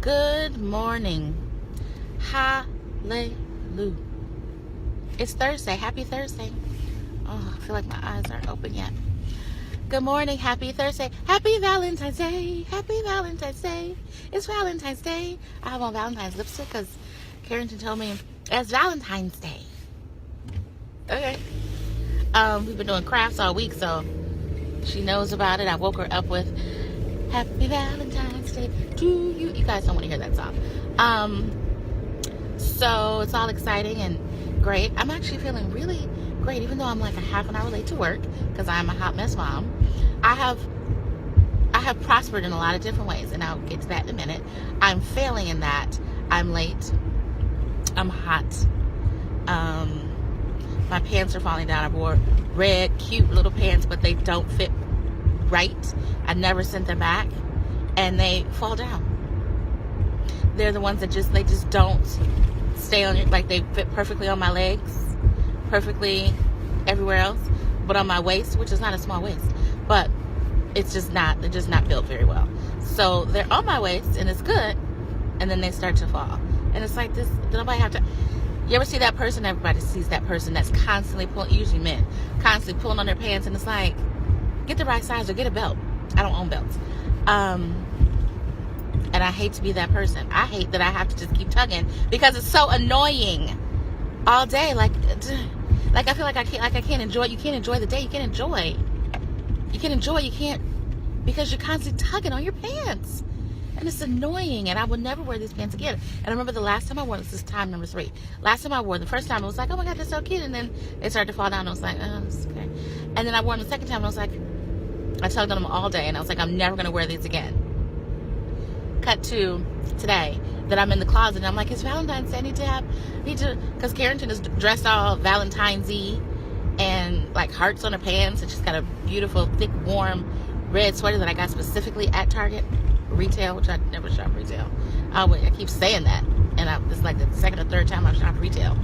Good morning. Hallelujah. It's Thursday. Happy Thursday. Oh, I feel like my eyes aren't open yet. Good morning. Happy Thursday. Happy Valentine's Day. Happy Valentine's Day. It's Valentine's Day. I have on Valentine's lipstick because Carrington told me it's Valentine's Day. Okay. We've been doing crafts all week, so she knows about it. I woke her up with Happy Valentine's Day to you. You guys don't want to hear that song. So it's all exciting and great. I'm actually feeling really great, even though I'm like a half an hour late to work because I'm a hot mess mom. I have prospered in a lot of different ways, and I'll get to that in a minute. I'm failing in that I'm late. I'm hot. My pants are falling down. I wore red, cute little pants, but they don't fit right. I never sent them back, and they fall down. They're the ones that just don't stay on your, like they fit perfectly on my legs, perfectly everywhere else, but on my waist, which is not a small waist, but they're just not built very well. So they're on my waist and it's good, and then they start to fall. And it's like this, nobody have to. You ever see that person? Everybody sees that person that's constantly pulling, usually men, constantly pulling on their pants, and it's like, get the right size or get a belt. I don't own belts. And I hate to be that person. I hate that I have to just keep tugging because it's so annoying all day. Like I feel like I can't enjoy. You can't enjoy the day. You can't enjoy. You can't, because you're constantly tugging on your pants. And it's annoying, and I would never wear these pants again. And I remember the last time I wore this is time number 3. Last time I wore them, the first time I was like, oh my God, they're so cute. And then they started to fall down. And I was like, oh, this is okay. And then I wore them the second time, and I was like, I tugged on them all day, and I was like, I'm never going to wear these again. Cut to today that I'm in the closet, and I'm like, it's Valentine's Day. I need to, because Carrington is dressed all Valentine's-y and like hearts on her pants, and she's got a beautiful, thick, warm red sweater that I got specifically at Target retail, which I never shop retail. I keep saying that, and it's like the second or third time I've shopped retail.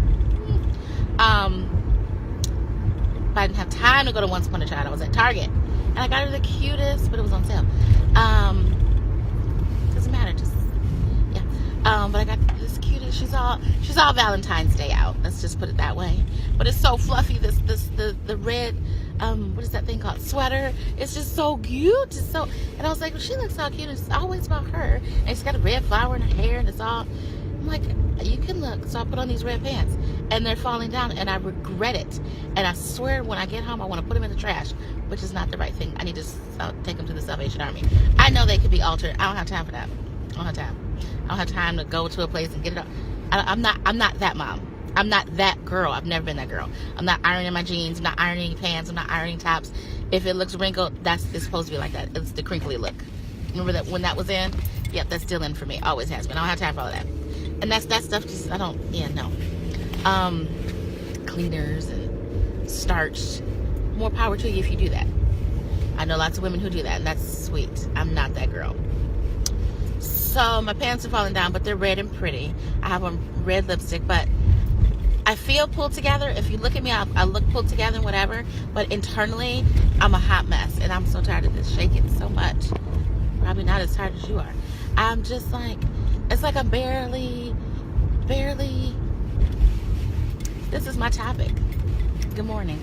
But I didn't have time to go to Once Upon a Child. I was at Target, and I got her the cutest, but it was on sale. Doesn't matter, just yeah. But I got this cutest. She's all Valentine's Day out. Let's just put it that way. But it's so fluffy. The red. What is that thing called? Sweater. It's just so cute. It's so, and I was like, well, she looks so cute. It's always about her. And she's got a red flower in her hair, and it's all. I'm like, you can look. So I put on these red pants, and they're falling down, and I regret it. And I swear, when I get home, I want to put them in the trash, which is not the right thing. I need to take them to the Salvation Army. I know they could be altered. I don't have time for that. I don't have time to go to a place and get it up. I'm not that mom. I'm not that girl. I've never been that girl. I'm not ironing my jeans. I'm not ironing pants. I'm not ironing tops. If it looks wrinkled, it's supposed to be like that. It's the crinkly look. Remember that when that was in? Yep, that's still in for me. Always has been. I don't have time for all of that. And that stuff just, I don't, no. Cleaners and starch. More power to you if you do that. I know lots of women who do that, and that's sweet. I'm not that girl. So my pants are falling down, but they're red and pretty. I have on red lipstick, but I feel pulled together. If you look at me, I look pulled together and whatever, but internally, I'm a hot mess, and I'm so tired of this shaking so much. Probably not as tired as you are. I'm just like, it's like I'm barely, this is my topic. Good morning.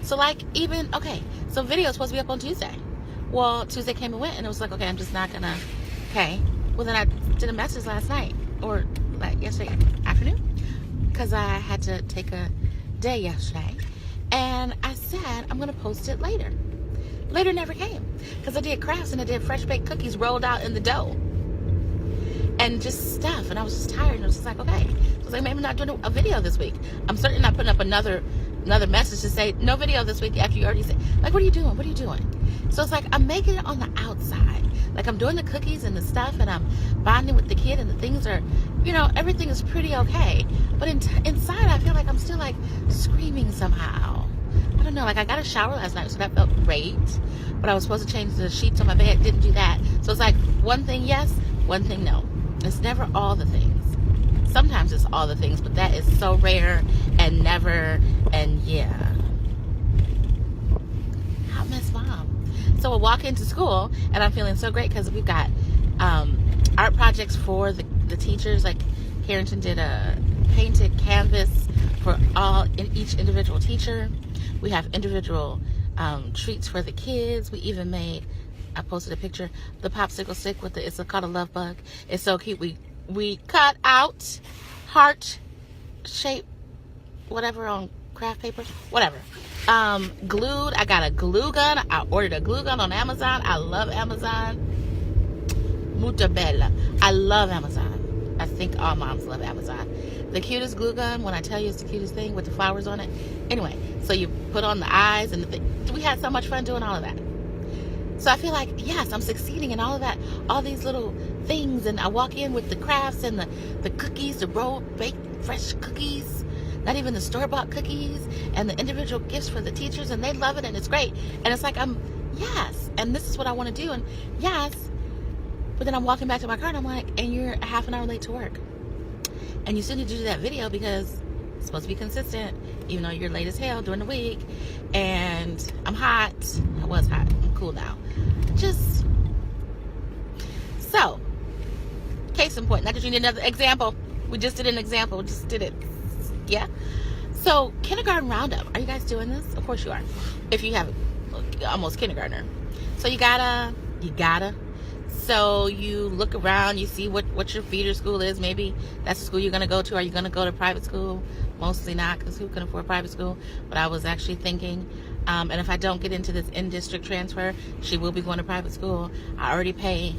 So like even, okay, so video is supposed to be up on Tuesday. Well, Tuesday came and went, and it was like, okay, I'm just not gonna, okay. Well, then I did a message last night, or like yesterday afternoon, because I had to take a day yesterday, and I said I'm gonna post it later. Later never came, because I did crafts and I did fresh baked cookies rolled out in the dough and just stuff, and I was just tired, and I was just like, okay. So I was like, maybe I'm not doing a video this week. I'm certainly not putting up another message to say no video this week after you already said, like, what are you doing? So it's like I'm making it on the outside, like I'm doing the cookies and the stuff, and I'm bonding with the kid, and the things are, everything is pretty okay, but inside I feel like I'm still like screaming somehow. I don't know, like I got a shower last night, so that felt great, but I was supposed to change the sheets on my bed, didn't do that. So it's like one thing yes, one thing no. It's never all the things. Sometimes it's all the things, but that is so rare and never, and yeah. Hot mess mom. So we'll walk into school, and I'm feeling so great because we've got art projects for the teachers. Like Carrington did a painted canvas for each individual teacher. We have individual treats for the kids. We even made, I posted a picture, the popsicle stick with it's called a love bug. It's so cute. We cut out heart shape whatever on craft paper, whatever. Glued. I got a glue gun. I ordered a glue gun on Amazon. I love Amazon. Muta bella. I love Amazon. I think all moms love Amazon. The cutest glue gun, when I tell you it's the cutest thing with the flowers on it. Anyway, so you put on the eyes and the thing. We had so much fun doing all of that. So I feel like, yes, I'm succeeding in all of that, all these little things. And I walk in with the crafts and the cookies, the rolled baked fresh cookies, not even the store-bought cookies, and the individual gifts for the teachers, and they love it and it's great. And it's like, yes, and this is what I want to do, and yes. But then I'm walking back to my car and I'm like, and you're a half an hour late to work. And you still need to do that video because it's supposed to be consistent, even though you're late as hell during the week. And I'm hot. I was hot. I'm cool now. So, case in point. Not that you need another example. We just did an example. We just did it. Yeah. So, kindergarten roundup. Are you guys doing this? Of course you are. If you have almost kindergartner. So you gotta. So you look around, you see what your feeder school is. Maybe that's the school you're going to go to. Are you going to go to private school? Mostly not, because who can afford private school? But I was actually thinking, and if I don't get into this in-district transfer, she will be going to private school. I already pay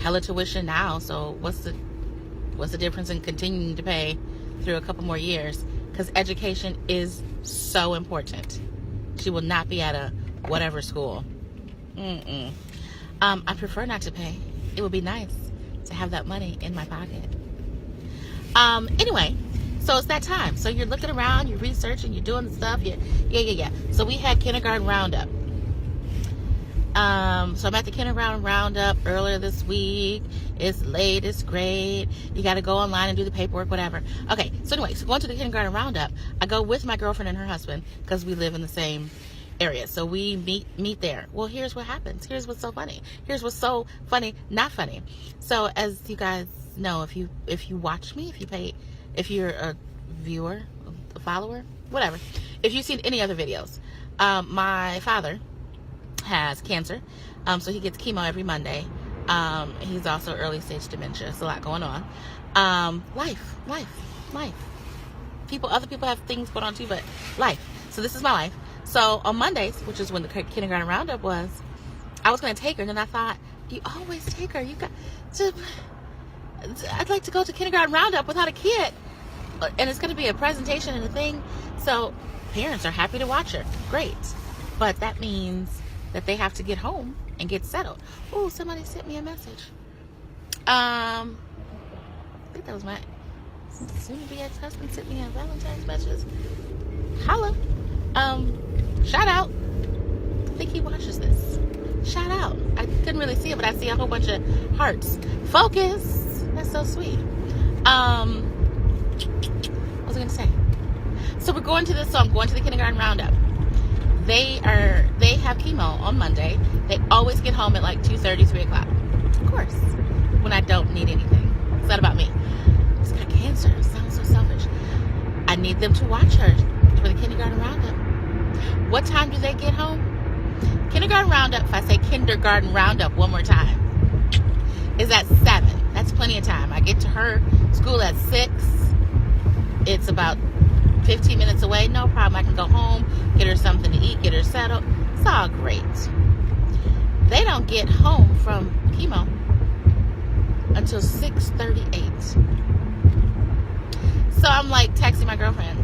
hella tuition now, so what's the difference in continuing to pay through a couple more years? Because education is so important. She will not be at a whatever school. I prefer not to pay. It would be nice to have that money in my pocket. Anyway, so it's that time. So you're looking around, you're researching, you're doing the stuff. Yeah. So we had kindergarten roundup. So I'm at the kindergarten roundup earlier this week. It's late, it's great. You got to go online and do the paperwork, whatever. Okay, so anyway, so going to the kindergarten roundup, I go with my girlfriend and her husband because we live in the same area. So we meet there. Well, here's what happens. Here's what's so funny. Here's what's so funny, not funny. So as you guys know, if you watch me, if you're a viewer, a follower, whatever, if you've seen any other videos, my father has cancer, so he gets chemo every Monday. He's also early stage dementia. It's a lot going on. Life. Other people have things going on too, but life. So this is my life. So on Mondays, which is when the kindergarten roundup was, I was going to take her, and then I thought, you always take her. I'd like to go to kindergarten roundup without a kid, and it's going to be a presentation and a thing. So parents are happy to watch her. Great. But that means that they have to get home and get settled. Oh, somebody sent me a message. I think that was my soon-to-be ex-husband sent me a Valentines message. Holla. Shout out. I think he watches this. Shout out. I couldn't really see it, but I see a whole bunch of hearts. Focus. That's so sweet. What was I going to say? So we're going to this, so I'm going to the kindergarten roundup. They have chemo on Monday. They always get home at like 2:30, 3 o'clock. Of course. When I don't need anything. It's not about me. It's got cancer. It sounds so selfish. I need them to watch her for the kindergarten roundup. What time do they get home? Kindergarten roundup, if I say kindergarten roundup one more time, is at 7. That's plenty of time. I get to her school at 6. It's about 15 minutes away. No problem. I can go home, get her something to eat, get her settled. It's all great. They don't get home from chemo until 6:38. So I'm like texting my girlfriend,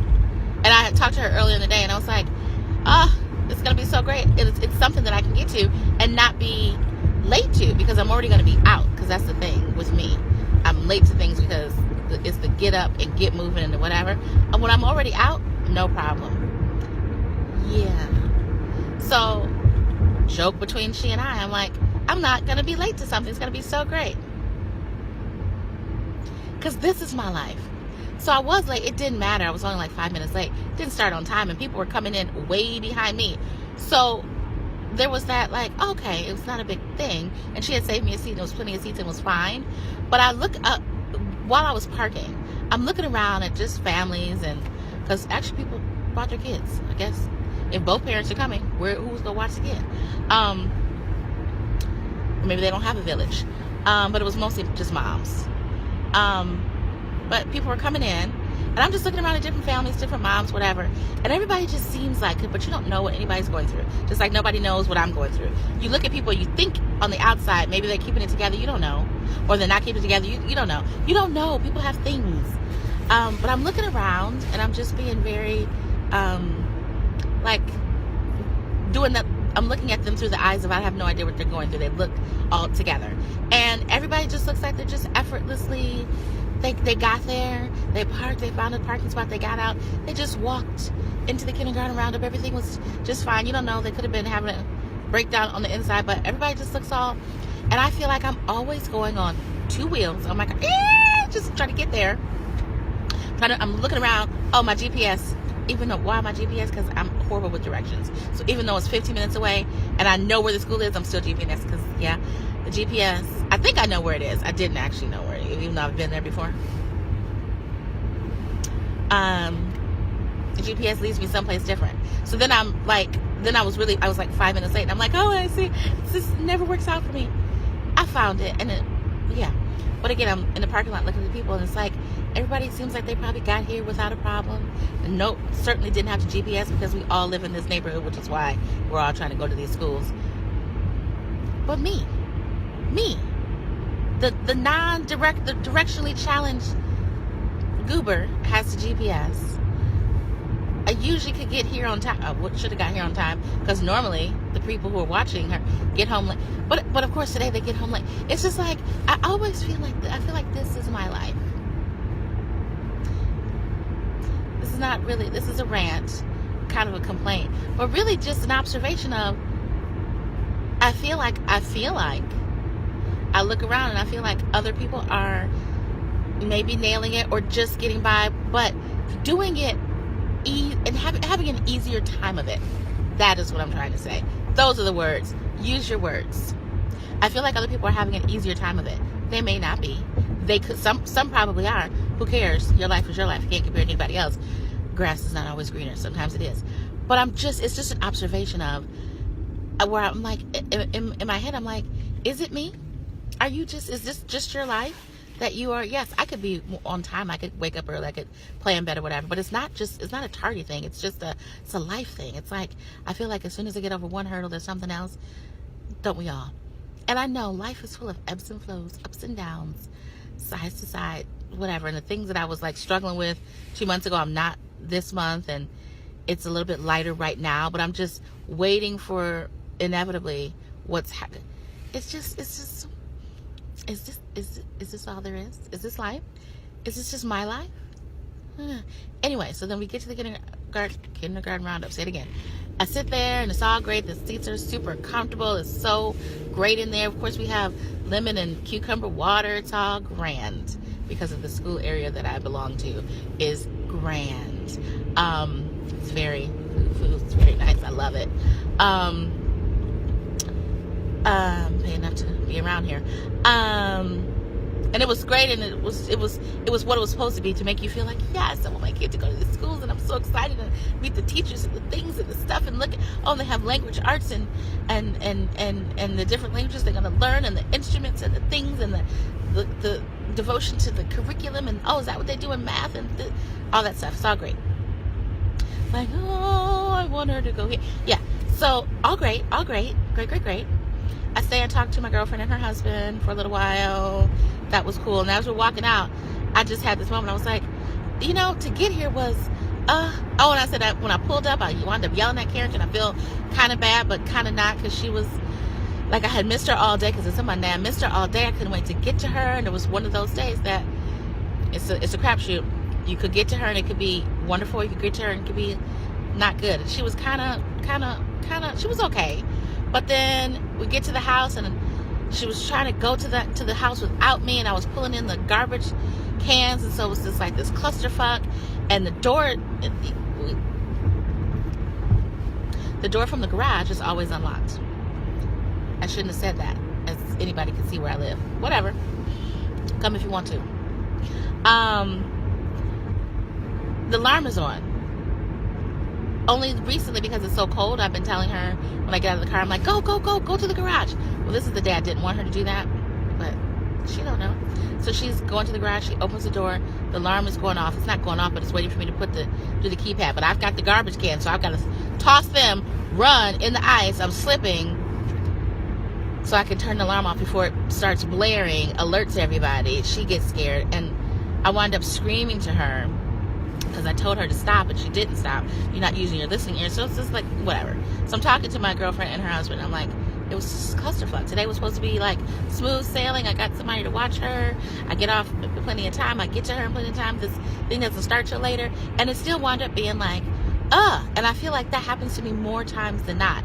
and I had talked to her earlier in the day, and I was like, it's going to be so great. It's something that I can get to and not be late to, because I'm already going to be out, because that's the thing with me. I'm late to things because it's the get up and get moving and whatever. And when I'm already out, no problem. Yeah. So, joke between she and I'm like, I'm not going to be late to something. It's going to be so great. Because this is my life. So I was late. It didn't matter. I was only like 5 minutes late. Didn't start on time, and people were coming in way behind me. So there was that, like, okay, it was not a big thing, and she had saved me a seat, and there was plenty of seats, and it was fine. But I look up while I was parking, I'm looking around at just families, and because actually people brought their kids. I guess if both parents are coming, who's gonna watch the kid? Maybe they don't have a village, but it was mostly just moms. But people were coming in, and I'm just looking around at different families, different moms, whatever, and everybody just seems like it, but you don't know what anybody's going through. Just like nobody knows what I'm going through. You look at people, you think on the outside, maybe they're keeping it together, you don't know. Or they're not keeping it together, you don't know. You don't know. People have things. But I'm looking around, and I'm just being very, like, doing that. I'm looking at them through the eyes of I have no idea what they're going through. They look all together. And everybody just looks like they're just effortlessly, they got there, they parked, they found a parking spot, they got out, they just walked into the kindergarten roundup. Everything was just fine. You don't know, they could have been having a breakdown on the inside, but everybody just looks all, and I feel like I'm always going on two wheels. I'm like, just trying to get there. I'm looking around. Oh, my GPS. Even though, why my GPS? Because I'm horrible with directions. So even though it's 15 minutes away and I know where the school is, I'm still GPS. Because, yeah, the GPS, I think I know where it is. I didn't actually know where it is, even though I've been there before. The GPS leads me someplace different. So then I'm like, I was like 5 minutes late. And I'm like, oh, I see. This never works out for me. I found it. And yeah. But again, I'm in the parking lot looking at the people, and it's like, everybody seems like they probably got here without a problem. And nope, certainly didn't have the GPS, because we all live in this neighborhood, which is why we're all trying to go to these schools. But me, the directionally challenged goober has the GPS. I usually could get here on time. I should have got here on time, because normally the people who are watching her get home late. But of course today they get home late. It's just like, I always feel like, this is my life. This is not really, this is a rant, kind of a complaint, but really just an observation of, I feel like I look around and I feel like other people are maybe nailing it or just getting by, but doing it and having an easier time of it. That is what I'm trying to say. Those are the words. Use your words. I feel like other people are having an easier time of it. They may not be. They could. Some probably are. Who cares? Your life is your life. You can't compare it to anybody else. Grass is not always greener. Sometimes it is. But it's just an observation of where I'm like, in my head, I'm like, is it me? Is this just your life? That you are, yes, I could be on time, I could wake up early, I could plan better, whatever, but it's not a Target thing, it's a life thing. It's like, I feel like as soon as I get over one hurdle, there's something else. Don't we all? And I know life is full of ebbs and flows, ups and downs, sides to side, whatever, and the things that I was like struggling with 2 months ago, I'm not this month, and it's a little bit lighter right now, but I'm just waiting for inevitably what's happening. It's just is this all there is? Is this life? Is this just my life? Anyway, so then we get to the kindergarten roundup. Say it again. I sit there and it's all great. The seats are super comfortable. It's so great in there. Of course, we have lemon and cucumber water. It's all grand because of the school area that I belong to is grand. It's very nice. I love it. Pay enough to be around here. And it was great, and it was what it was supposed to be, to make you feel like, yes, I want my kid to go to these schools, and I'm so excited to meet the teachers and the things and the stuff, and look at, they have language arts and the different languages they're gonna learn, and the instruments and the things, and the devotion to the curriculum, and is that what they do in math, and all that stuff. It's all great. Like, I want her to go here. Yeah. So all great. I stay and talk to my girlfriend and her husband for a little while. That was cool. And as we're walking out, I just had this moment. I was like, to get here was, and I said that when I pulled up, I wound up yelling at Karen, and I feel kind of bad, but kind of not, because she was, like, I had missed her all day, because it's in my name. I missed her all day. I couldn't wait to get to her, and it was one of those days that it's a crapshoot. You could get to her, and it could be wonderful. You could get to her, and it could be not good. And she was kind of, she was okay. But then we get to the house, and she was trying to go to the house without me, and I was pulling in the garbage cans, and so it was just like this clusterfuck, and the door The door from the garage is always unlocked. I shouldn't have said that, as anybody can see where I live. Whatever. Come if you want to. The alarm is on. Only recently, because it's so cold, I've been telling her when I get out of the car, I'm like, go to the garage. Well, this is the day I didn't want her to do that, but she don't know. So she's going to the garage. She opens the door. The alarm is going off. It's not going off, but it's waiting for me to do the keypad. But I've got the garbage can, so I've got to toss them, run in the ice. I'm slipping, so I can turn the alarm off before it starts blaring, alerts everybody. She gets scared, and I wind up screaming to her because I told her to stop, and she didn't stop. You're not using your listening ear, so it's just like, whatever. So I'm talking to my girlfriend and her husband. I'm like, it was just clusterfuck. Today was supposed to be like smooth sailing. I got somebody to watch her. I get off plenty of time. I get to her in plenty of time. This thing doesn't start till later. And it still wound up being like, and I feel like that happens to me more times than not.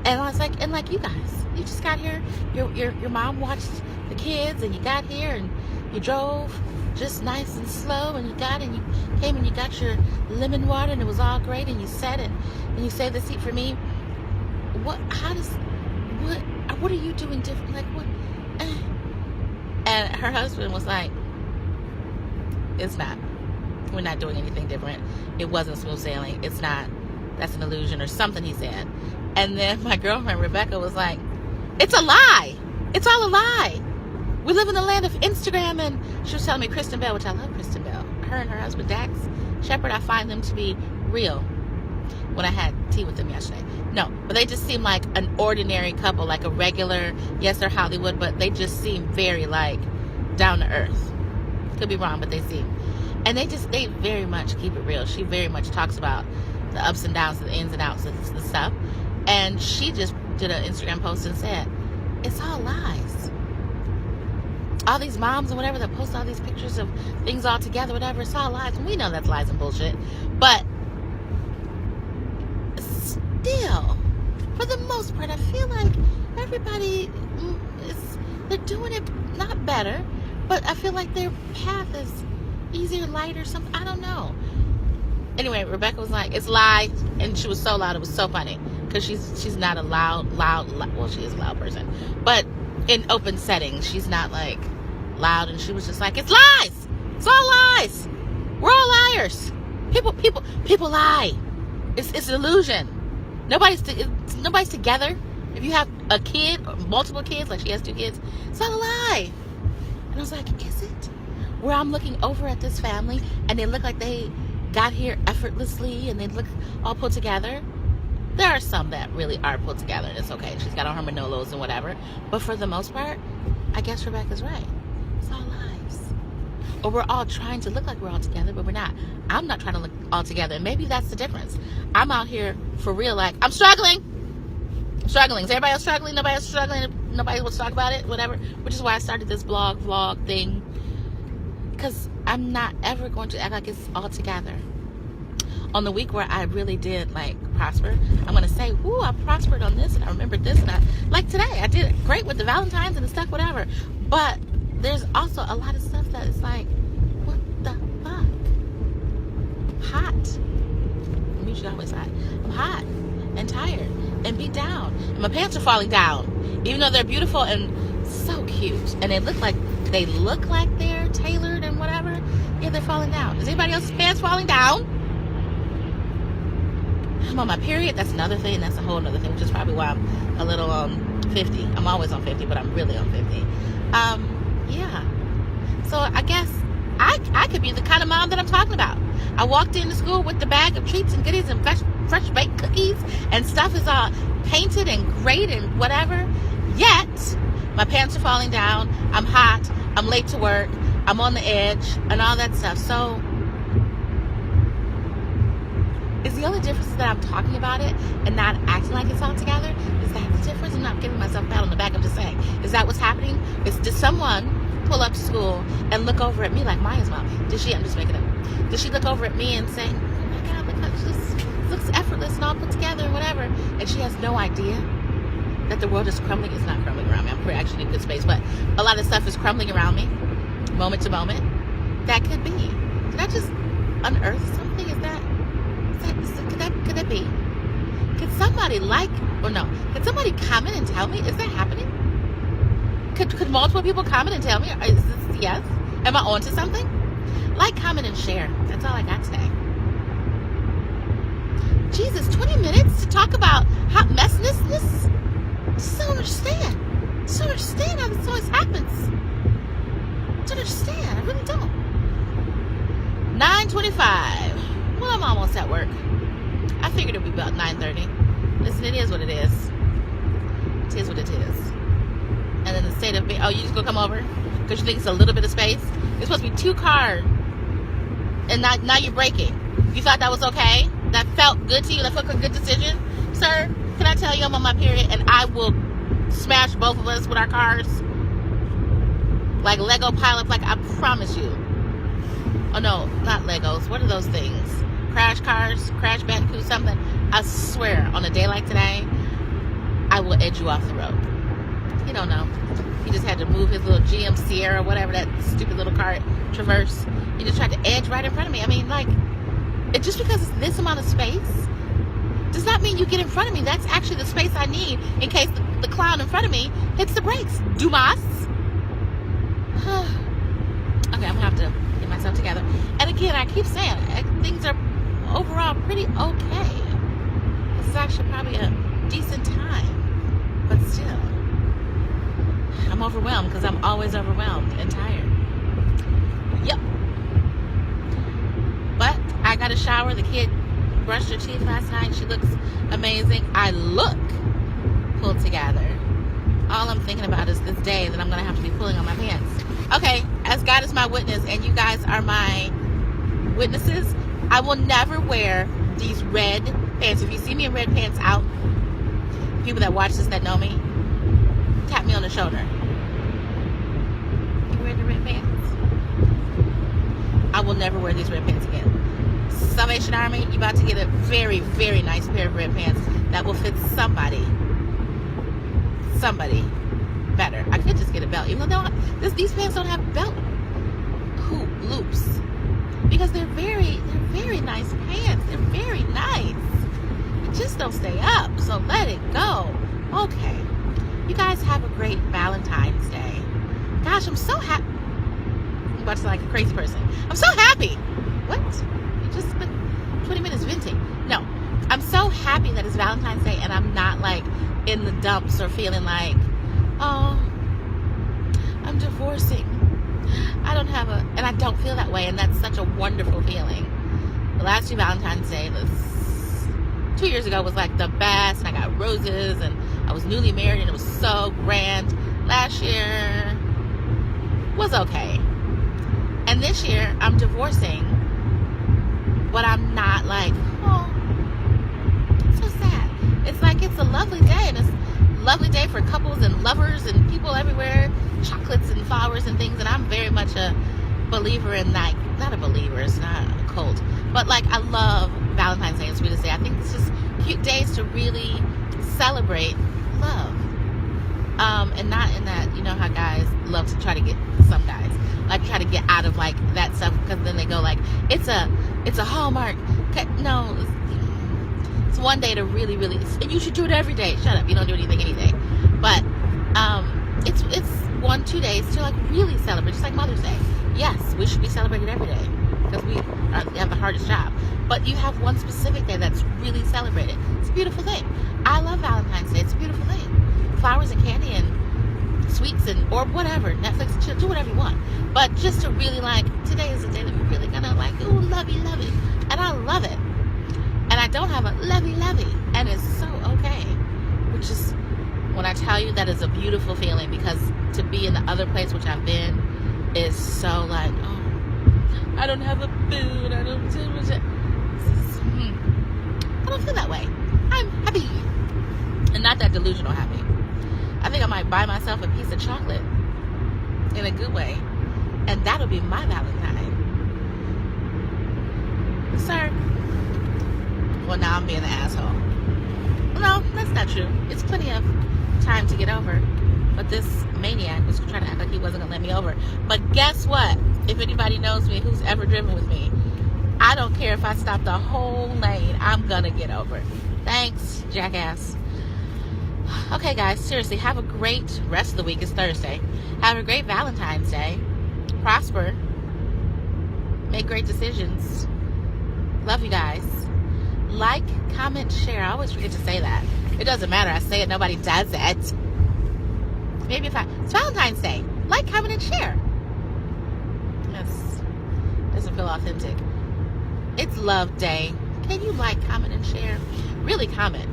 And I was like, and like, you guys, you just got here. Your mom watched the kids, and you got here, and you drove just nice and slow, and you came and you got your lemon water, and it was all great, and you sat and you saved the seat for me. What are you doing different? Like, what? And her husband was like, it's not. We're not doing anything different. It wasn't smooth sailing. It's not. That's an illusion or something, he said. And then my girlfriend, Rebecca, was like, it's a lie. It's all a lie. We live in the land of Instagram. And she was telling me Kristen Bell, which I love Kristen Bell. Her and her husband, Dax Shepard, I find them to be real. When I had tea with them yesterday. No, but they just seem like an ordinary couple, like a regular, yes, they're Hollywood, but they just seem very, like, down to earth. Could be wrong, but they seem. And they very much keep it real. She very much talks about the ups and downs, the ins and outs of the stuff. And she just did an Instagram post and said, it's all lies. All these moms and whatever that post all these pictures of things all together, whatever, it's all lies. And we know that's lies and bullshit. But still, for the most part, I feel like everybody they're doing it not better, but I feel like their path is easier, lighter, something. I don't know. Anyway, Rebecca was like, it's lies, and she was so loud. It was so funny because she's not a loud. Well, she is a loud person, but in open settings, she's not like loud. And she was just like, it's lies. It's all lies. We're all liars. People lie. It's an illusion. Nobody's together. If you have a kid or multiple kids, like she has 2 kids, it's not a lie. And I was like, is it? Where I'm looking over at this family and they look like they got here effortlessly and they look all put together. There are some that really are put together and it's okay. She's got on her Manolos and whatever. But for the most part, I guess Rebecca's right. It's all lies. Or we're all trying to look like we're all together, but we're not. I'm not trying to look all together. And maybe that's the difference. I'm out here for real, like, I'm struggling. Is everybody else struggling? Nobody else struggling? Nobody wants to talk about it? Whatever. Which is why I started this vlog thing. Because I'm not ever going to act like it's all together. On the week where I really did, like, prosper, I'm going to say, whoo, I prospered on this, and I remembered this, and like today, I did great with the Valentines and the stuff, whatever. But there's also a lot of stuff that is like, what the fuck? I'm hot. I'm usually always hot. I'm hot and tired and beat down. And my pants are falling down. Even though they're beautiful and so cute. And they look like they're tailored and whatever. Yeah, they're falling down. Is anybody else's pants falling down? I'm on my period. That's another thing. That's a whole other thing, which is probably why I'm a little 50. I'm always on 50, but I'm really on 50. Yeah. So I guess I could be the kind of mom that I'm talking about. I walked into school with the bag of treats and goodies and fresh baked cookies, and stuff is all painted and great and whatever. Yet my pants are falling down. I'm hot. I'm late to work. I'm on the edge and all that stuff. So is the only difference that I'm talking about it and not acting like it's all together? Is that the difference? I'm not giving myself a pat on the back. I'm just saying, is that what's happening? Did someone pull up to school and look over at me like Maya's mom? I'm just making it up. Did she look over at me and say, oh my God, look how this looks effortless and all put together and whatever? And she has no idea that the world is crumbling. It's not crumbling around me. I'm actually in good space, but a lot of stuff is crumbling around me, moment to moment. That could be. Did I just unearth something? Could that be? Could somebody could somebody comment and tell me, is that happening? Could multiple people comment and tell me, is this, yes? Am I onto something? Like, comment, and share. That's all I got today. Jesus, 20 minutes to talk about hot messiness? Just don't understand. Just don't understand how this always happens. Don't understand. I really don't. 9:25. Well, I'm almost at work. I figured it would be about 9:30. Listen, it is what it is. It is what it is. And in the state of you just gonna come over because you think it's a little bit of space? It's supposed to be 2 cars, and now you're braking. You thought that was okay? That felt good to you? That felt like a good decision? Sir, can I tell you I'm on my period and I will smash both of us with our cars? Like Lego pile-up, like I promise you. Oh no, not Legos. What are those things? Crash cars, Crash Bandicoot, something. I swear, on a day like today, I will edge you off the road. You don't know. He just had to move his little GM Sierra, whatever that stupid little car, Traverse. He just tried to edge right in front of me. I mean, like, just because it's this amount of space does not mean you get in front of me. That's actually the space I need in case the clown in front of me hits the brakes. Dumas. Okay, I'm gonna have to get myself together. And again, I keep saying things are overall pretty okay. This is actually probably a decent time, but still, I'm overwhelmed because I'm always overwhelmed and tired. Yep. But I got a shower. The kid brushed her teeth last night. She looks amazing. I look pulled together. All I'm thinking about is this day that I'm going to have to be pulling on my pants. Okay, as God is my witness and you guys are my witnesses, I will never wear these red pants. If you see me in red pants out, people that watch this that know me, tap me on the shoulder. You wearing the red pants? I will never wear these red pants again. Salvation Army, you're about to get a very, very nice pair of red pants that will fit somebody better. I could just get a belt, even though these pants don't have belt hoop loops, because they're very nice pants. They're very nice. They just don't stay up, so let it go. Okay, you guys have a great Valentine's Day. Gosh, I'm so happy. I'm about to sound like a crazy person. I'm so happy. What? You just spent 20 minutes venting. No, I'm so happy that it's Valentine's Day and I'm not like in the dumps or feeling like, oh, I'm divorcing. And I don't feel that way, and that's such a wonderful feeling. The last 2 Valentine's Day, 2 years ago, was like the best, and I got roses, and I was newly married, and it was so grand. Last year was okay. And this year, I'm divorcing, but I'm not like, oh, it's so sad. It's like it's a lovely day, and it's a lovely day for couples and lovers and people everywhere, chocolates and flowers and things, and I'm very much a believer in, like, not a believer, it's not a cult, but like I love Valentine's Day and Sweetest Day. I think it's just cute days to really celebrate love. And not in that, you know how guys love to try to get, some guys like try to get out of like that stuff, because then they go like, it's a Hallmark. No, it's one day to really, and you should do it every day. Shut up, you don't do anything any day. But it's 1-2 days to like really celebrate, just like Mother's Day. Yes, we should be celebrated every day because we have the hardest job. But you have one specific day that's really celebrated. It's a beautiful thing. I love Valentine's Day. It's a beautiful thing. Flowers and candy and sweets and or whatever. Netflix and chill. Do whatever you want. But just to really like, today is the day that we're really gonna like, ooh, lovey. And I love it. And I don't have a lovey. And it's so okay. Which is, when I tell you that is a beautiful feeling, because to be in the other place, which I've been, is so like, oh, I don't have a boo, and I don't do it. I don't feel that way. I'm happy. And not that delusional happy. I think I might buy myself a piece of chocolate in a good way, and that'll be my Valentine. Sir. Well, now I'm being an asshole. No, that's not true. It's plenty of time to get over. But this maniac was trying to act like he wasn't going to let me over. But guess what? If anybody knows me, who's ever driven with me, I don't care if I stop the whole lane. I'm going to get over. Thanks, jackass. Okay, guys, seriously, have a great rest of the week. It's Thursday. Have a great Valentine's Day. Prosper. Make great decisions. Love you guys. Like, comment, share. I always forget to say that. It doesn't matter. I say it. Nobody does it. Maybe it's Valentine's Day. Like, comment, and share. Yes. Doesn't feel authentic. It's Love Day. Can you like, comment, and share? Really comment.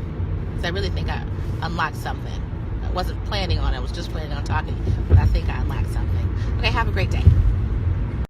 Because I really think I unlocked something. I wasn't planning on it. I was just planning on talking. But I think I unlocked something. Okay, have a great day.